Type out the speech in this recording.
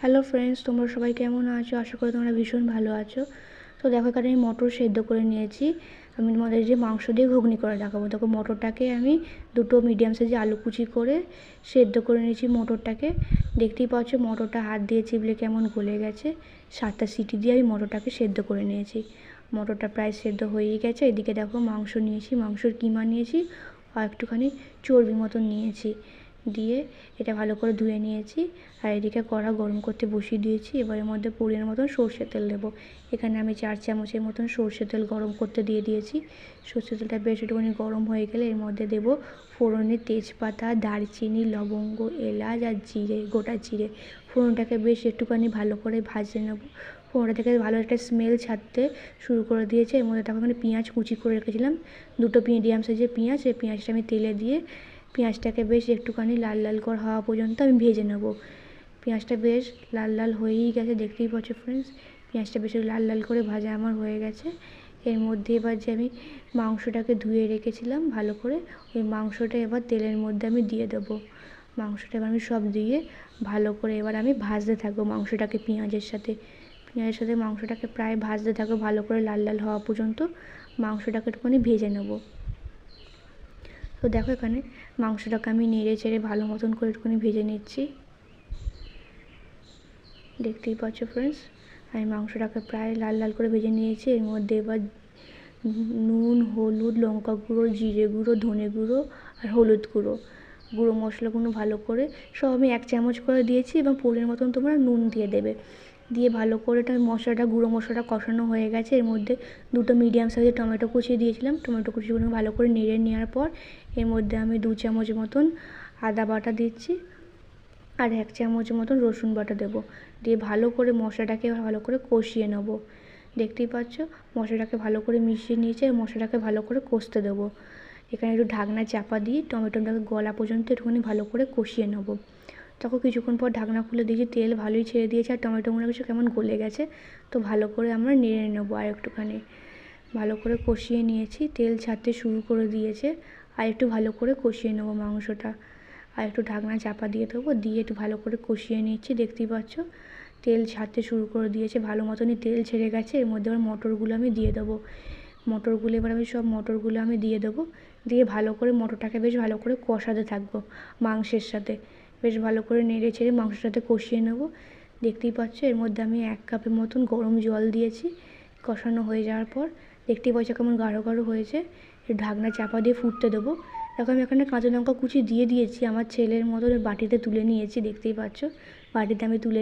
Hello friends, তোমরা সবাই কেমন আছো? আশা করি তোমরা ভীষণ ভালো আছো। তো দেখো, এখানে আমি মটর সেদ্ধ করে নিয়েছি। আমি তোমাদের যে মাংস দিয়ে ঘুগনি করে দেখাবো। দেখো, মটরটাকে আমি দুটো মিডিয়াম সাইজে আলু কুচি করে সেদ্ধ করে নিয়েছি মটরটাকে। দেখতেই পাচ্ছ মটরটা হাত দিয়ে চিপলে কেমন গলে গেছে। 7টা সিটি দিয়ে আমি মটরটাকে সেদ্ধ করে নিয়েছি। মটরটা প্রায় সেদ্ধ হয়েই গেছে। এদিকে দেখো মাংস নিয়েছি, মাংসর কিমা নিয়েছি আর একটুখানি চর্বি মতন নিয়েছি। দিয়ে এটা ভালো করে ধুয়ে নিয়েছি। আর এদিকে কড়া গরম করতে বসিয়ে দিয়েছি। এবার এর মধ্যে পরিমাণ মতন সর্ষের তেল দেবো। এখানে আমি 4 চামচের মতন সর্ষের তেল গরম করতে দিয়ে দিয়েছি। সর্ষের তেলটা বেশ একটুখানি গরম হয়ে গেলে এর মধ্যে দেবো ফোড়নে তেজপাতা, দারচিনি, লবঙ্গ, এলাচ আর জিরে, গোটা জিরে। ফোড়নটাকে বেশ একটুখানি ভালো করে ভাজে নেবো। ফোড়নটা থেকে ভালো একটা স্মেল ছাড়তে শুরু করে দিয়েছে। এর মধ্যে তখন পেঁয়াজ কুচি করে রেখেছিলাম, দুটো মিডিয়াম সাইজের পেঁয়াজ। এই পেঁয়াজটা আমি তেলে দিয়ে পেঁয়াজটাকে বেশ একটুখানি লাল লাল করে হওয়া পর্যন্ত আমি ভেজে নেব। পেঁয়াজটা বেশ লাল লাল হয়েই গেছে, দেখতেই পাচ্ছ ফ্রেন্ডস। পেঁয়াজটা বেশ লাল লাল করে ভাজা আমার হয়ে গেছে। এর মধ্যে এবার যে আমি মাংসটাকে ধুয়ে রেখেছিলাম ভালো করে, ওই মাংসটা এবার তেলের মধ্যে আমি দিয়ে দেবো। মাংসটা এবার আমি সব দিয়ে ভালো করে এবার আমি ভাজতে থাকবো মাংসটাকে পেঁয়াজের সাথে। মাংসটাকে প্রায় ভাজতে থাকবো ভালো করে লাল লাল হওয়া পর্যন্ত। মাংসটাকে একটুখানি ভেজে নেবো। তো দেখো, এখানে মাংসটাকে আমি নেড়ে চেড়ে ভালো মতন করে একটুখানি ভেজে নিচ্ছি। দেখতেই পাচ্ছ ফ্রেন্ডস, আমি মাংসটাকে প্রায় লাল লাল করে ভেজে নিয়েছি। এর মধ্যে এবার নুন, হলুদ, লঙ্কা গুঁড়ো, জিরে গুঁড়ো, ধনে গুঁড়ো আর হলুদ গুঁড়ো, গুঁড়ো মশলাগুলো ভালো করে সব আমি 1 চামচ করে দিয়েছি। এবং পরিমাণ মতন তোমরা নুন দিয়ে দেবে। দিয়ে ভালো করে এটা গুঁড়ো মশলাটা কষানো হয়ে গেছে। এর মধ্যে দুটো মিডিয়াম সাইজের টমেটো কুচি দিয়েছিলাম। টমেটো কুচিগুলো ভালো করে নেড়ে নেওয়ার পর এর মধ্যে আমি 2 চামচ মতন আদা বাটা দিচ্ছি আর 1 চামচ মতন রসুন বাটা দেবো। দিয়ে ভালো করে মশলাটাকে ভালো করে কষিয়ে নেব। দেখতেই পাচ্ছ মশলাটাকে ভালো করে মিশিয়ে নিয়েছে। মশলাটাকে ভালো করে কষতে দেবো। এখানে একটু ঢাকনা চাপা দিয়ে টমেটোটাকে গলা পর্যন্ত একটুখানি ভালো করে কষিয়ে নেব। তখন কিছুক্ষণ পর ঢাকনা খুলে দিয়েছি, তেল ভালোই ছেড়ে দিয়েছে আর টমেটোগুলো কিছু কেমন গলে গেছে। তো ভালো করে আমরা নেড়ে নেবো। আর একটুখানি ভালো করে কষিয়ে নিয়েছি, তেল ছাড়তে শুরু করে দিয়েছে। আর একটু ভালো করে কষিয়ে নেবো মাংসটা। আর একটু ঢাকনা চাপা দিয়ে দেবো, দিয়ে একটু ভালো করে কষিয়ে নিচ্ছি। দেখতেই পাচ্ছ তেল ছাড়তে শুরু করে দিয়েছে, ভালো মতনই তেল ছেড়ে গেছে। এর মধ্যে এবার মটরগুলো আমি দিয়ে দেবো। এবার আমি সব মটরগুলো আমি দিয়ে দেবো। দিয়ে ভালো করে মটরটাকে বেশ ভালো করে কষাতে থাকবো মাংসের সাথে। বেশ ভালো করে নেড়ে ছেড়ে মাংসের সাথে কষিয়ে নেবো। দেখতেই পাচ্ছ এর মধ্যে আমি 1 কাপের মতন গরম জল দিয়েছি। কষানো হয়ে যাওয়ার পর দেখতেই পাচ্ছ কেমন গাঢ় গাঢ় হয়েছে। ঢাকনা চাপা দিয়ে ফুটতে দেবো। দেখো, আমি এখানে কাঁচা লঙ্কা কুচি দিয়ে দিয়েছি। আমার ছেলের মতো বাটিতে তুলে নিয়েছি, দেখতেই পাচ্ছ বাটিতে আমি তুলে